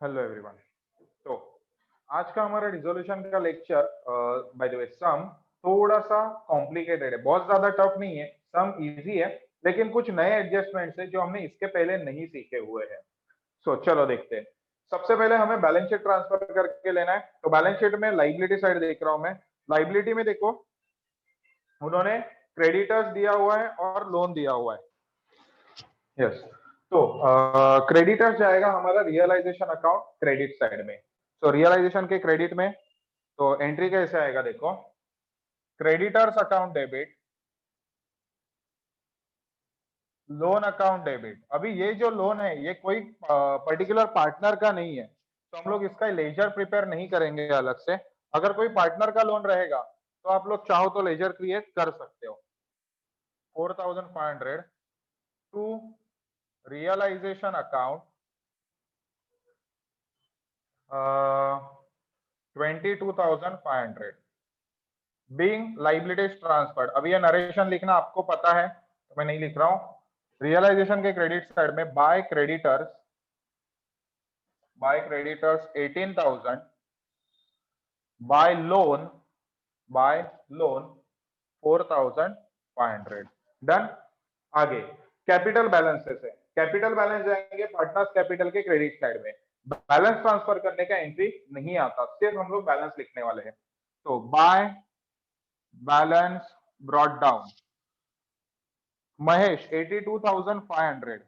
Hello everyone. तो आज का हमारा रिजोल्यूशन का लेक्चर बाय द वे सम थोड़ा सा कॉम्प्लिकेटेड है, बहुत ज्यादा टफ नहीं है, सम इजी है, लेकिन कुछ नए एडजस्टमेंट्स है जो हमने इसके पहले नहीं सीखे हुए हैं। चलो देखते हैं। सबसे पहले हमें बैलेंस शीट ट्रांसफर करके लेना है। तो बैलेंस शीट में लाइबिलिटी साइड देख रहा हूं मैं। लाइबिलिटी में देखो, उन्होंने क्रेडिटर्स दिया हुआ है और लोन दिया हुआ है। यस। तो क्रेडिटर्स जाएगा हमारा रियलाइजेशन अकाउंट क्रेडिट साइड में। रियलाइजेशन के क्रेडिट में तो एंट्री कैसे आएगा देखो, creditors account debit, loan account debit. अभी ये जो लोन है ये कोई पर्टिकुलर पार्टनर का नहीं है, तो हम लोग इसका लेजर प्रिपेयर नहीं करेंगे अलग से। अगर कोई पार्टनर का लोन रहेगा तो आप लोग चाहो तो लेजर क्रिएट कर सकते हो। 4500 to realisation account 22,500 being liabilities transferred. अभी ये नरेशन लिखना आपको पता है तो मैं नहीं लिख रहा हूं। रियलाइजेशन के क्रेडिट साइड में by creditors 18,000, bye loan 4,500। Done. आगे कैपिटल बैलेंसेस है। कैपिटल बैलेंस जाएंगे पार्टनर्स कैपिटल के क्रेडिट साइड में। बैलेंस ट्रांसफर करने का एंट्री नहीं आता, सिर्फ हम लोग बैलेंस लिखने वाले हैं। तो by balance brought down Mahesh 82,500,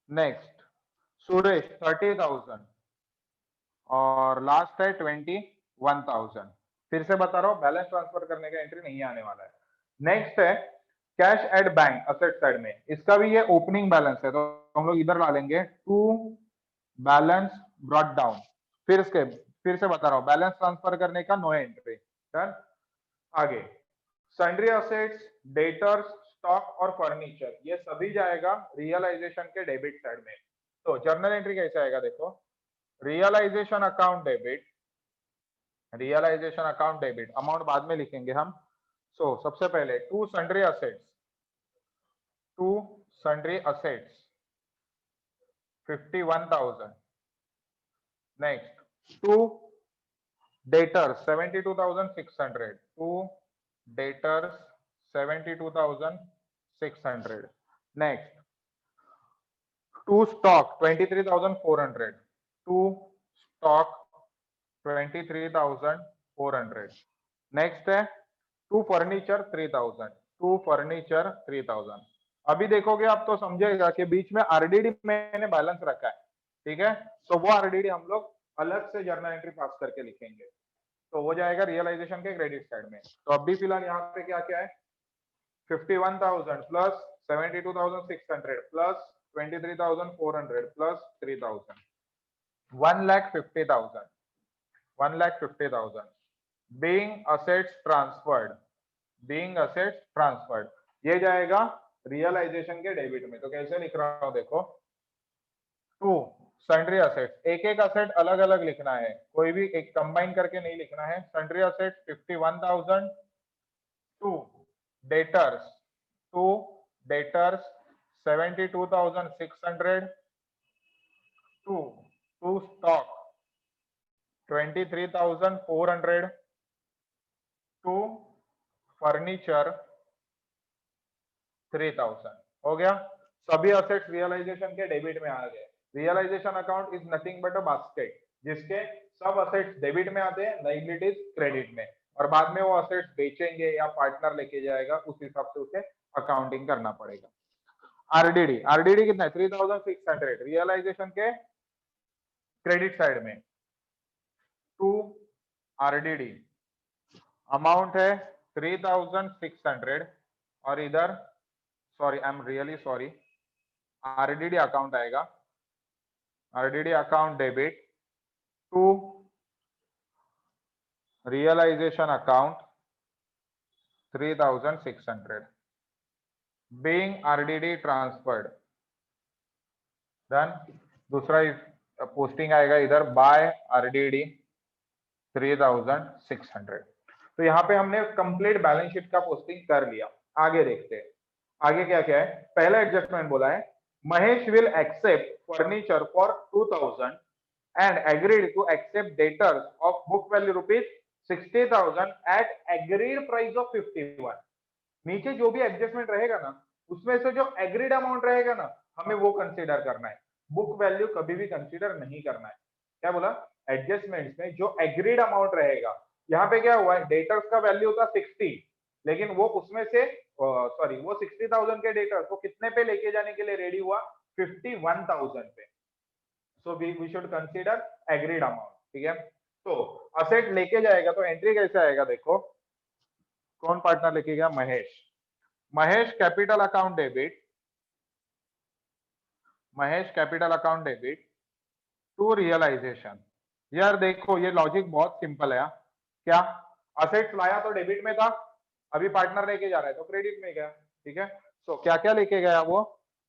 next Suresh 30,000 और लास्ट है 21,000। फिर से बता रहा हूं, बैलेंस ट्रांसफर करने का एंट्री नहीं आने वाला है। नेक्स्ट है cash at bank asset side में। इसका भी ये ओपनिंग बैलेंस है तो हम लोग इधर डालेंगे टू बैलेंस ब्रॉट डाउन। फिर से बता रहा हूं, बैलेंस ट्रांसफर करने का नो एंट्री। डन। आगे सन्ड्री असेट्स, डेटर्स, स्टॉक और फर्नीचर, ये सभी जाएगा रियलाइजेशन के डेबिट साइड में। तो जर्नल एंट्री कैसे आएगा देखो, realisation account debit, realisation account debit, amount बाद में लिखेंगे हम। सबसे पहले to sundry assets 51,000, next to debtors 72,600, to debtors 72,600, next to stock 23,400, to stock 23,400, next है टू फर्नीचर 3,000, टू फर्नीचर 3,000। अभी देखोगे आप तो समझेगा कि बीच में आरडीडी मैंने बैलेंस रखा है, ठीक है। तो वो आरडीडी हम लोग अलग से जर्नल एंट्री पास करके लिखेंगे, तो वो जाएगा रियलाइजेशन के क्रेडिट साइड में। तो अभी फिलहाल यहाँ पे क्या क्या है, 51,000 plus 72,600 plus 23,400 plus 3,000, 1,50,000, 1,50,000 being assets transferred, being assets transferred. ये जाएगा रियलाइजेशन के डेबिट में। तो कैसे लिख रहा हूं देखो, टू सन्ड्री असेट्स, एक एक असेट अलग अलग लिखना है, कोई भी एक कंबाइन करके नहीं लिखना है। Sundry assets 51,000, to debtors, to debtors 72,600, to to stock 23,400, to furniture 3,000। हो गया, सभी असेट्स रियलाइजेशन के डेबिट में आ गए। Realisation account is nothing but a basket जिसके सब असेट्स डेबिट में आते हैं, लायबिलिटीज क्रेडिट में, और बाद में वो असेट्स बेचेंगे या पार्टनर लेके जाएगा, उस हिसाब से उसे अकाउंटिंग करना पड़ेगा। आरडीडी, आरडीडी कितना है 3,600 रियलाइजेशन के क्रेडिट साइड में। टू आरडीडी अमाउंट है 3,600 और इधर sorry, I am really sorry, RDD account आएगा, RDD account debit to realisation account 3,600 being RDD transferred. Done. दूसरा पोस्टिंग आएगा इधर बाय आरडीडी 3,600। तो यहाँ पे हमने कंप्लीट बैलेंस शीट का पोस्टिंग कर लिया। आगे देखते हैं आगे क्या क्या है। पहला एडजस्टमेंट बोला है Mahesh will accept furniture for 2000 and agreed to accept debtors of book value rupees 60,000 at agreed price of 51. नीचे जो भी एडजस्टमेंट रहेगा ना, उसमें से जो एग्रीड अमाउंट रहेगा ना, हमें वो कंसीडर करना है, बुक वैल्यू कभी भी कंसीडर नहीं करना है। क्या बोला? एडजस्टमेंट्स में जो एग्रीड अमाउंट रहेगा, यहाँ पे क्या हुआ है, डेटर्स का वैल्यू था 60, लेकिन वो उसमें से सॉरी वो 60,000 के डेटर्स को कितने पे लेके जाने के लिए रेडी हुआ? 51,000 पे। So we should consider agreed amount. ठीक है, तो असेट लेके जाएगा तो एंट्री कैसे आएगा? देखो कौन पार्टनर लेके गया? Mahesh. Mahesh capital account debit, Mahesh capital account debit to realisation. यार देखो ये लॉजिक बहुत सिंपल है। क्या असेट्स लाया तो डेबिट में था, अभी पार्टनर लेके जा रहा है तो क्रेडिट में गया। ठीक है, सो क्या क्या लेके गया वो?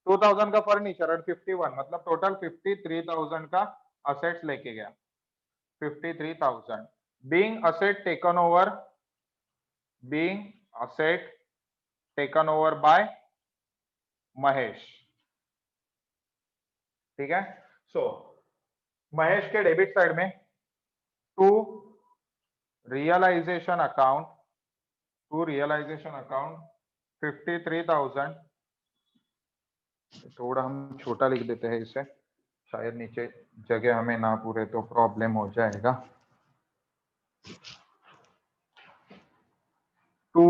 2000 का फर्नीचर और 51, मतलब टोटल 53,000 का असेट्स लेके गया। 53,000 being asset taken over, being asset taken over by Mahesh. ठीक है, सो महेश के डेबिट साइड में to realisation account, to realisation account 53,000, थोड़ा हम छोटा लिख देते हैं इसे, शायद नीचे जगह हमें ना पूरे तो प्रॉब्लम हो जाएगा। टू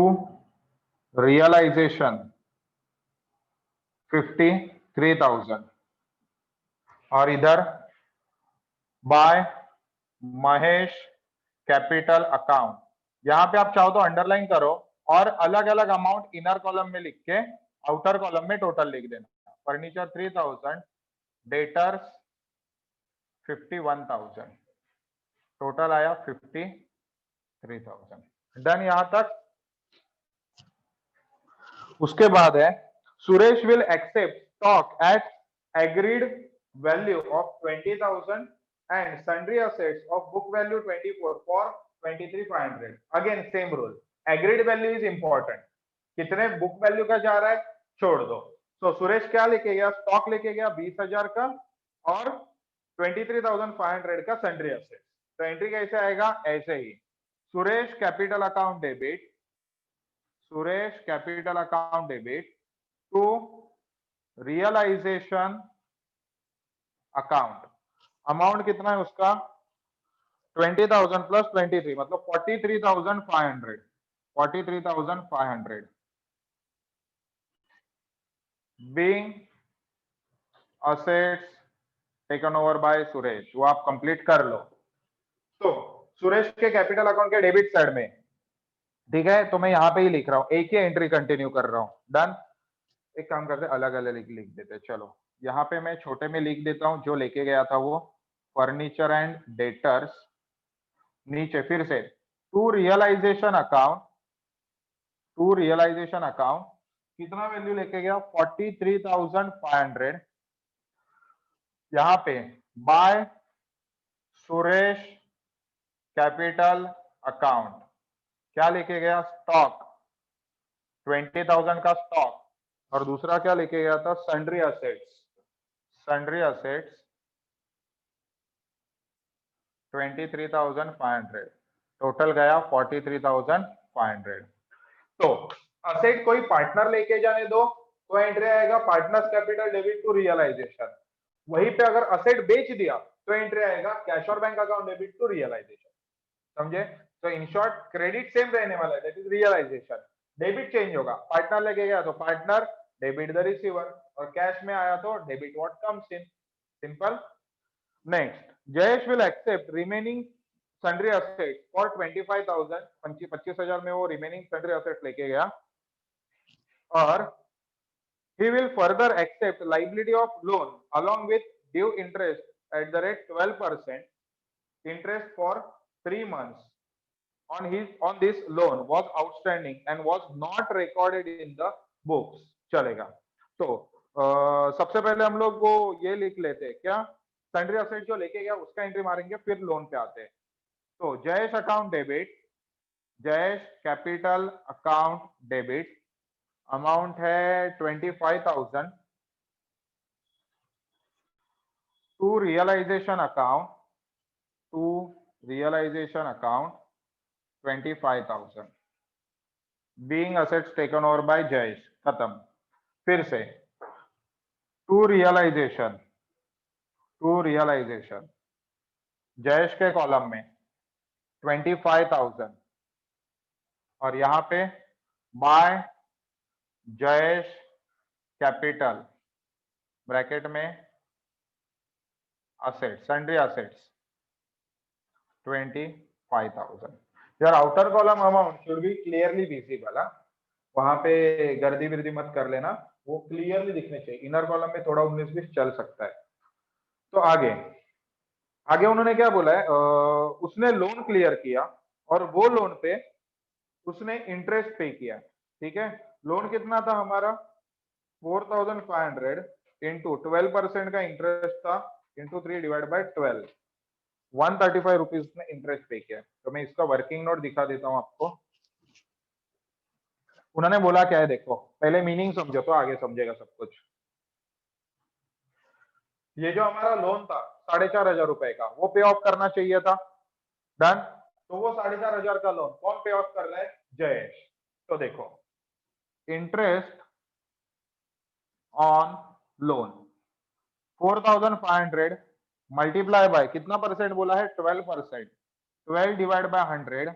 रियलाइजेशन 53,000 और इधर बाय महेश कैपिटल अकाउंट। यहां पे आप चाहो तो अंडरलाइन करो और अलग अलग अमाउंट इनर कॉलम में लिख के आउटर कॉलम में टोटल लिख देना। फर्नीचर 3000, डेटर्स 51,000, टोटल आया 53,000। डन यहां तक। उसके बाद है Suresh will accept stock at agreed value of 20,000 and sundry assets of book value 24 for 23,500. Again same rule, agreed value is important. कितने बुक वैल्यू का जा रहा है छोड़ दो। तो सुरेश क्या लेके गया? स्टॉक लेके गया 20,000 का और 23,500 का सन्ड्री असेट। तो एंट्री कैसे आएगा? ऐसे ही, Suresh capital account debit, Suresh capital account debit to realisation account. Amount कितना है उसका? 20,000 प्लस 23, मतलब 43,500, 43,500 being assets taken over by Suresh. वो आप कंप्लीट कर लो। तो सुरेश के कैपिटल अकाउंट के डेबिट साइड में, ठीक है, तो मैं यहां पे ही लिख रहा हूं, एक ही एंट्री कंटिन्यू कर रहा हूं। डन। एक काम करते अलग अलग लिख देते। चलो यहाँ पे मैं छोटे में लिख देता हूं जो लेके गया था वो, फर्नीचर एंड डेटर्स। नीचे फिर से to realisation account, to realisation account कितना वैल्यू लेके गया? 43,500। यहाँ पे बाय सुरेश कैपिटल अकाउंट क्या लेके गया? स्टॉक 20,000 का स्टॉक, और दूसरा क्या लेके गया था? Sundry assets, sundry assets 23,500, total गया 43,500। तो असेट कोई पार्टनर लेके जाने दो तो एंट्री आएगा partners capital debit to realisation. वहीं पे अगर असेट बेच दिया तो एंट्री आएगा कैश और bank account debit to realisation. समझे? तो इन शॉर्ट क्रेडिट सेम रहने वाला है, that is realisation. Debit change होगा, पार्टनर लेके गया तो पार्टनर, डेबिट द रिसीवर, और कैश में आया तो debit what comes in. Simple. Next, Jayesh will accept remaining sundry assets for 25,000, 25,000 में वो रिमेनिंग सन्ड्री असेट्स लेके गया, और he will further accept liability of loan along with due interest at the rate 12% interest for 3 months on this loan was outstanding and was not recorded in the books। चलेगा। तो सबसे पहले हम लोग वो ये लिख लेते हैं, क्या? सन्ड्री असेट जो लेके गया उसका एंट्री मारेंगे, फिर लोन पे आते हैं। तो Jayesh account debit, Jayesh capital account debit, amount है 25,000, to realisation account 25,000 being assets taken over by Jayesh. खत्म। फिर से टू रियलाइजेशन जयेश के कॉलम में 25,000 और यहाँ पे बाय जयेश कैपिटल ब्रैकेट में असेट्स, सन्ड्री असेट्स 25,000। यार outer column amount should be clearly visible. वहां पे गर्दी वर्दी मत कर लेना, वो क्लियरली दिखने चाहिए। इनर कॉलम में थोड़ा 19-20 चल सकता है। तो आगे उन्होंने क्या बोला है, उसने लोन क्लियर किया और वो लोन पे उसने इंटरेस्ट पे किया। ठीक है, लोन कितना था हमारा 4,500 इंटू 12% का इंटरेस्ट था इंटू 3 डिवाइड बाय 12, 135 रुपीज ने इंटरेस्ट पे किया। तो मैं इसका वर्किंग नोट दिखा देता हूं आपको। उन्होंने बोला क्या है देखो, पहले मीनिंग समझो तो आगे समझेगा सब कुछ। ये जो हमारा लोन था 4,500 रुपए का, वो पे ऑफ करना चाहिए था। डन। तो वो 4,500 का लोन कौन पे ऑफ कर रहा है? जयेश। तो देखो, interest on loan 4,500 multiply by कितना परसेंट बोला है? 12%। 12 डिवाइड बाय 100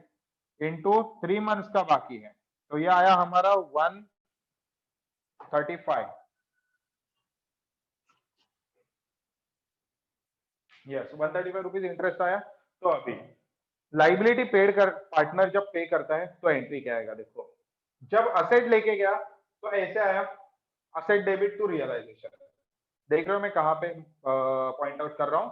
इंटू 3 मंथ्स का बाकी है, तो ये आया हमारा 135। यस, 135 रुपीज इंटरेस्ट आया। तो अभी लाइबिलिटी पेड कर पार्टनर जब पे करता है तो एंट्री क्या आएगा? देखो, जब असेट लेके गया तो ऐसे आया असेट डेबिट टू रियलाइजेशन। देख रहे हो मैं कहां पे पॉइंट आउट कर रहा हूं?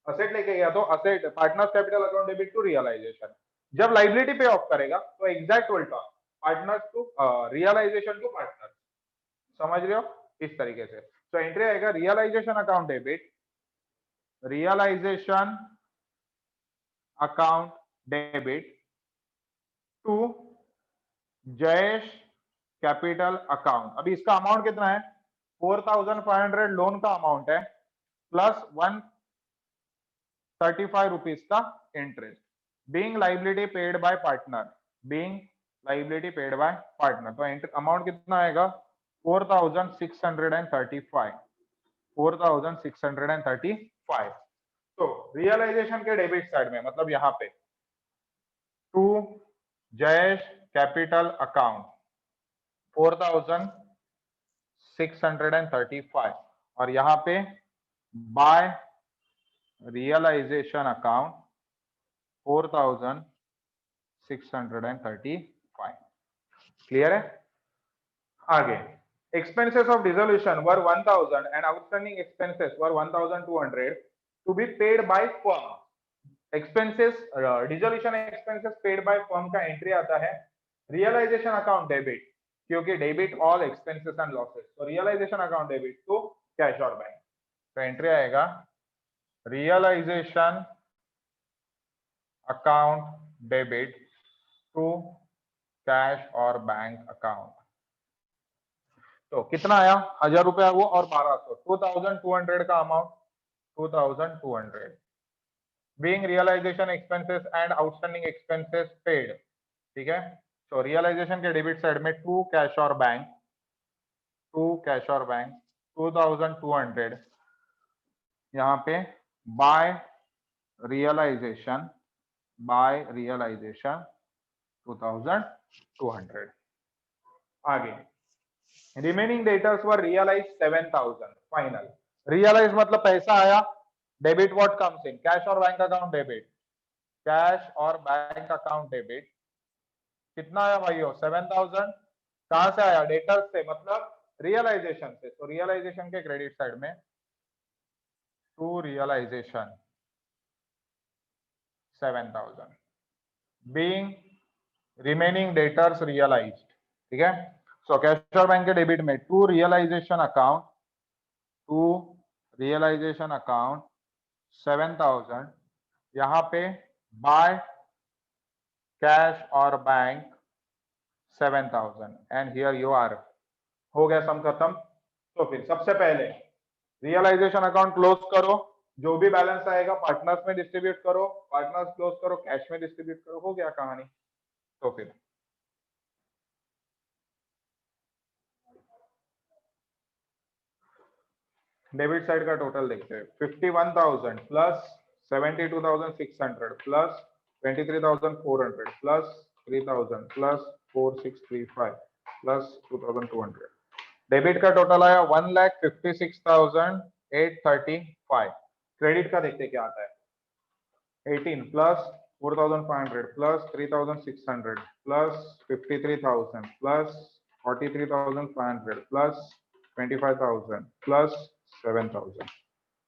असेट लेके गया तो asset partners capital account debit to realisation. जब लाइबिलिटी पे ऑफ करेगा तो एग्जैक्ट उल्टा, partners to realisation to partner. समझ रहे हो? इस तरीके से। तो एंट्री आएगा realisation account debit, realisation account debit to Jayesh capital account. अभी इसका अमाउंट कितना है? 4,500 लोन का अमाउंट है प्लस 135 रुपीज का interest. Being liability paid by partner, being liability paid by partner. तो अमाउंट कितना आएगा? 4,635। 4,635। तो रियलाइजेशन के डेबिट साइड में, मतलब यहाँ पे टू जयेश कैपिटल अकाउंट 4,635 और यहाँ पे बाय रियलाइजेशन अकाउंट 4,635। क्लियर है? आगे expenses of dissolution were 1,000 and outstanding expenses were 1,200 to be paid by firm. Expenses, dissolution expenses paid by firm का एंट्री आता है realization account debit, क्योंकि debit all expenses and losses. तो realisation account debit to cash और bank. तो entry आएगा realisation account debit to cash और bank account. तो कितना आया? 1,000 रुपया वो और 1200, 2,200 का amount, 2,200 being realisation expenses and outstanding expenses paid. ठीक है, तो रियलाइजेशन के डेबिट साइड में टू कैश और बैंक, 2,200 यहाँ पे बाय रियलाइजेशन 2,200। आगे remaining debtors were realise 7,000 final. Realise मतलब पैसा आया, debit what comes in? Cash और बैंक अकाउंट डेबिट, कैश और बैंक अकाउंट डेबिट। कितना आया भाइयों? 7,000। कहां से आया? डेटर्स से, मतलब रियलाइजेशन से। तो रियलाइजेशन के क्रेडिट साइड में to realisation 7,000 being remaining debtors realised. ठीक है, सो कैश और बैंक के डेबिट में टू रियलाइजेशन अकाउंट 7,000 यहाँ पे बाय कैश और bank 7,000 and here you are. हो गया, सम खत्म। तो फिर सबसे पहले रियलाइजेशन अकाउंट क्लोज करो, जो भी बैलेंस आएगा पार्टनर्स में डिस्ट्रीब्यूट करो, पार्टनर्स क्लोज करो, कैश में डिस्ट्रीब्यूट करो, हो गया कहानी। तो फिर डेबिट साइड का टोटल देखते हैं। 51,000 plus 72,600 plus 23,400 plus 3,000 plus 4,635 plus 2,200। Debit का टोटल आया 1,56,835। क्रेडिट का देखते क्या आता है। 18 plus 4,500 plus 3,600 plus 53,000 plus 43,500 plus 25,000 plus 7,000।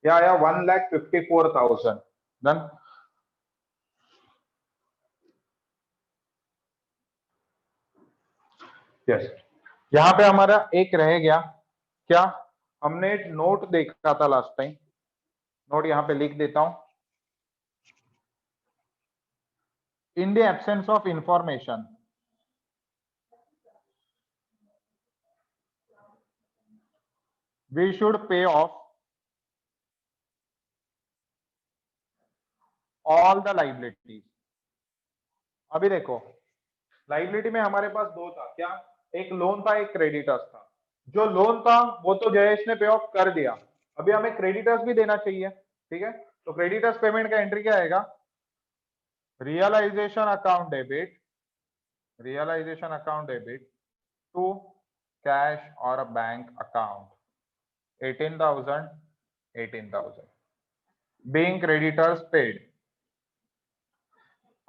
यह आया 1,54,000। डन। यस, यहाँ पे हमारा एक रह गया क्या, हमने एक नोट देखा था लास्ट टाइम। नोट यहाँ पे लिख देता हूं। In the absence of information, we should pay off all the liabilities. अभी देखो, लाइबिलिटी में हमारे पास दो था क्या, एक लोन था, एक क्रेडिटर्स था। जो लोन था वो तो जयेश ने पे ऑफ कर दिया, अभी हमें क्रेडिटर्स भी देना चाहिए, ठीक है। तो क्रेडिटर्स पेमेंट का एंट्री क्या आएगा, realisation account debit, realisation account debit to cash और bank account 18,000 18,000 being creditors paid.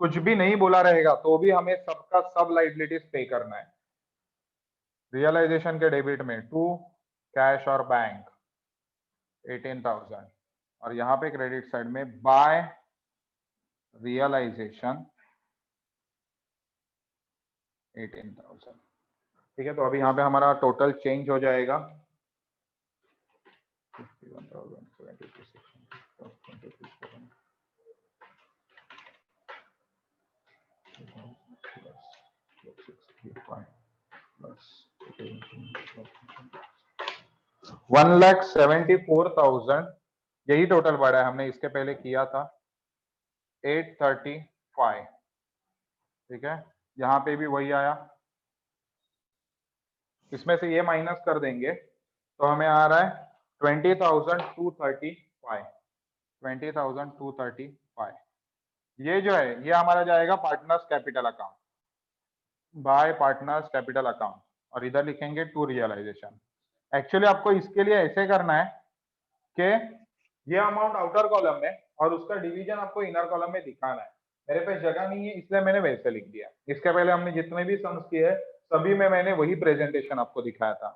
कुछ भी नहीं बोला रहेगा तो भी हमें सबका सब लाइबिलिटीज पे करना है। रियलाइजेशन के डेबिट में टू कैश और बैंक 18,000 और यहाँ पे क्रेडिट साइड में बाय रियलाइजेशन 18,000। ठीक है, तो अभी यहाँ पे हमारा टोटल चेंज हो जाएगा 1,74,000। यही टोटल बढ़ा है, हमने इसके पहले किया था 835। ठीक है, यहाँ पे भी वही आया, इसमें से ये माइनस कर देंगे तो हमें आ रहा है 20,235। 20,235 ये जो है ये हमारा जाएगा partners capital account, bye partners capital account, और इधर लिखेंगे टू रियलाइजेशन। एक्चुअली आपको इसके लिए ऐसे करना है कि ये अमाउंट आउटर कॉलम में और उसका डिवीजन आपको इनर कॉलम में दिखाना है। मेरे पास जगह नहीं है इसलिए मैंने वैसे लिख दिया। इसके पहले हमने जितने भी सम्स किए हैं सभी में मैंने वही प्रेजेंटेशन आपको दिखाया था।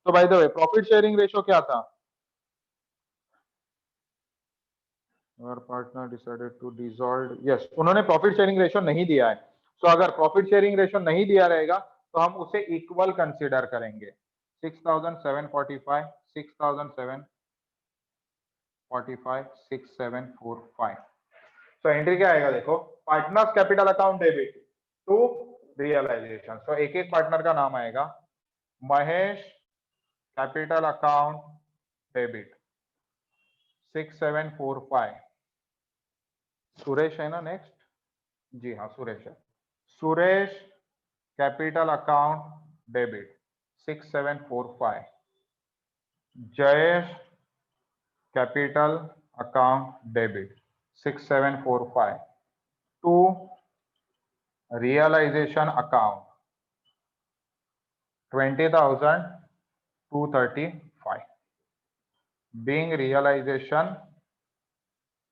तो by the way profit sharing ratio क्या था, और partner decided to dissolve, yes उन्होंने प्रॉफिट शेयरिंग रेशो नहीं दिया है। तो अगर प्रॉफिट शेयरिंग रेशो नहीं दिया रहेगा तो हम उसे इक्वल कंसीडर करेंगे। 6,745 6,745 6,745। तो एंट्री क्या आएगा देखो, partners capital account debit to realisation. तो एक एक पार्टनर का नाम आएगा, Mahesh capital account debit 6,745। Suresh है ना नेक्स्ट, जी हाँ सुरेश है। Suresh capital account debit 6,745। Jayesh capital account debit 6,745 to realisation account 20,235 being realisation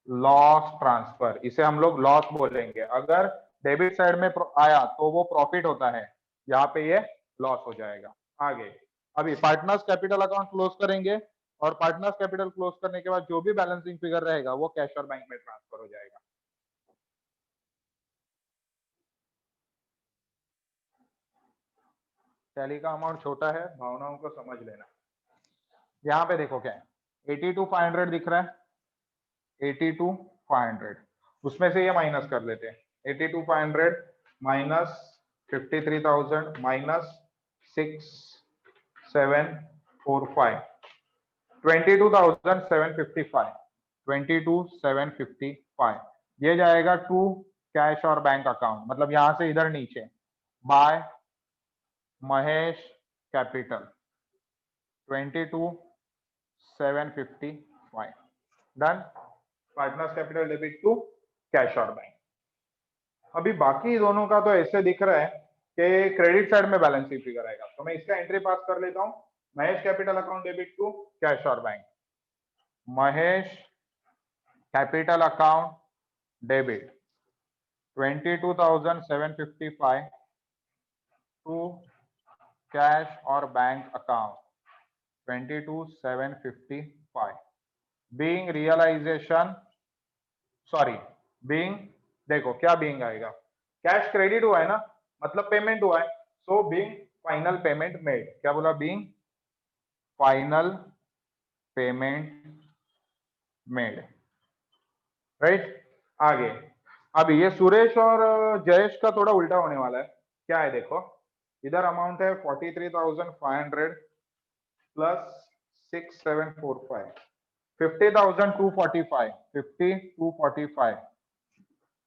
loss transfer. इसे हम लोग लॉस बोलेंगे, अगर डेबिट साइड में आया तो वो प्रॉफिट होता है, यहाँ पे ये लॉस हो जाएगा। आगे अभी पार्टनर्स कैपिटल अकाउंट क्लोज करेंगे और पार्टनर्स कैपिटल क्लोज करने के बाद जो भी बैलेंसिंग फिगर रहेगा वो कैश और बैंक में ट्रांसफर हो जाएगा। टैली का अमाउंट छोटा है, भावनाओं को समझ लेना। यहाँ पे देखो क्या है, 82,500 दिख रहा है, 82,500 उसमें से ये माइनस कर लेते हैं। 82,500 माइनस 53,000 माइनस 6,745 22,755 22,755 ये जाएगा टू कैश और बैंक अकाउंट, मतलब यहां से इधर नीचे by Mahesh capital 22,755 done. Partners capital debit to cash और बैंक। अभी बाकी दोनों का तो ऐसे दिख रहा है कि क्रेडिट साइड में बैलेंस शीट फिगर आएगा, तो मैं इसका एंट्री पास कर लेता हूं। Mahesh capital account debit to cash और bank, Mahesh capital account debit 22,755 to cash और bank account 22,755 being realisation sorry being, देखो क्या बीइंग आएगा, कैश क्रेडिट हुआ है ना, मतलब पेमेंट हुआ है, so being final payment made. क्या बोला? Being final payment made, right. आगे अभी ये सुरेश और जयेश का थोड़ा उल्टा होने वाला है। क्या है देखो, इधर अमाउंट है 43,500 प्लस 6,745 50,245 50,245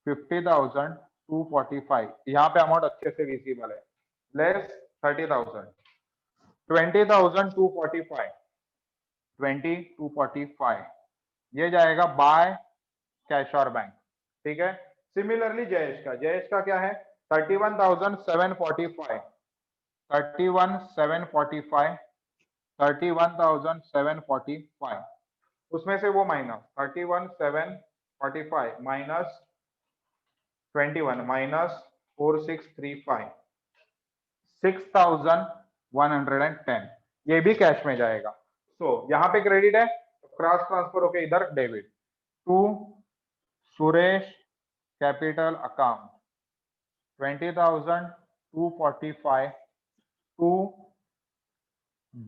50,245 यहाँ पे अमाउंट अच्छे से विजिबल है, लेस 30,000 20,245 20,245 ये जाएगा बाय कैश और बैंक, ठीक है। सिमिलरली जयेश का क्या है 31,745 31,745 31,745 उसमें से वो माइनस 31,745 माइनस 21 माइनस 4,635 6,110 ये भी कैश में जाएगा। सो यहाँ पे क्रेडिट है, क्रॉस ट्रांसफर होके इधर debit to Suresh capital account 20,245 to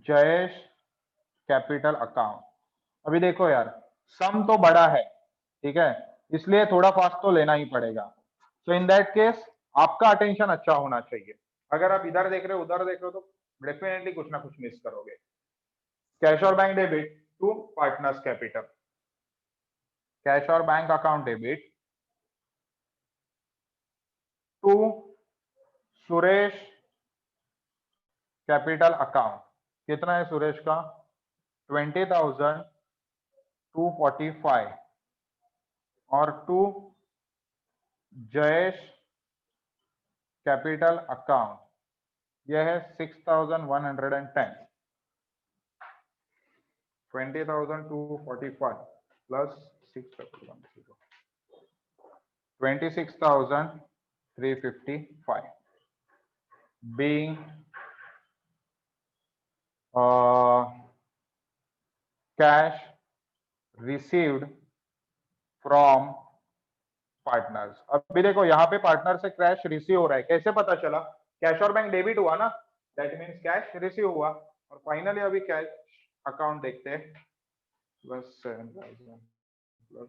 Jayesh capital account. अभी देखो यार सम तो बड़ा है, ठीक है, इसलिए थोड़ा फास्ट तो लेना ही पड़ेगा। सो इन दैट केस आपका अटेंशन अच्छा होना चाहिए। अगर आप इधर देख रहे हो उधर देख रहे हो तो डेफिनेटली कुछ ना कुछ मिस करोगे। कैश और bank debit to partners capital, cash और bank account debit to Suresh capital account. कितना है सुरेश का 20,245 और टू जयेश कैपिटल अकाउंट यह है 6,110 20,245 plus 26,355 being cash received from partners. अभी देखो यहाँ पे पार्टनर से कैश रिसीव हो रहा है, कैसे पता चला? कैश और बैंक डेबिट हुआ ना, दैट मीन्स कैश रिसीव हुआ। और फाइनली अभी कैश अकाउंट देखते हैं प्लस 7,000 प्लस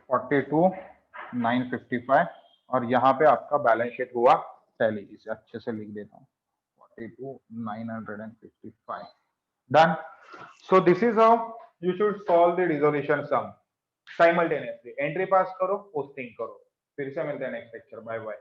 42,955 और यहाँ पे आपका बैलेंस शीट हुआ टैली। इसे अच्छे से लिख देता हूँ 42,955 done. So this is how you should solve the dissolution sum simultaneously. Entry pass करो, पोस्टिंग करो। फिर से मिलते हैं नेक्स्ट लेक्चर, बाय बाय।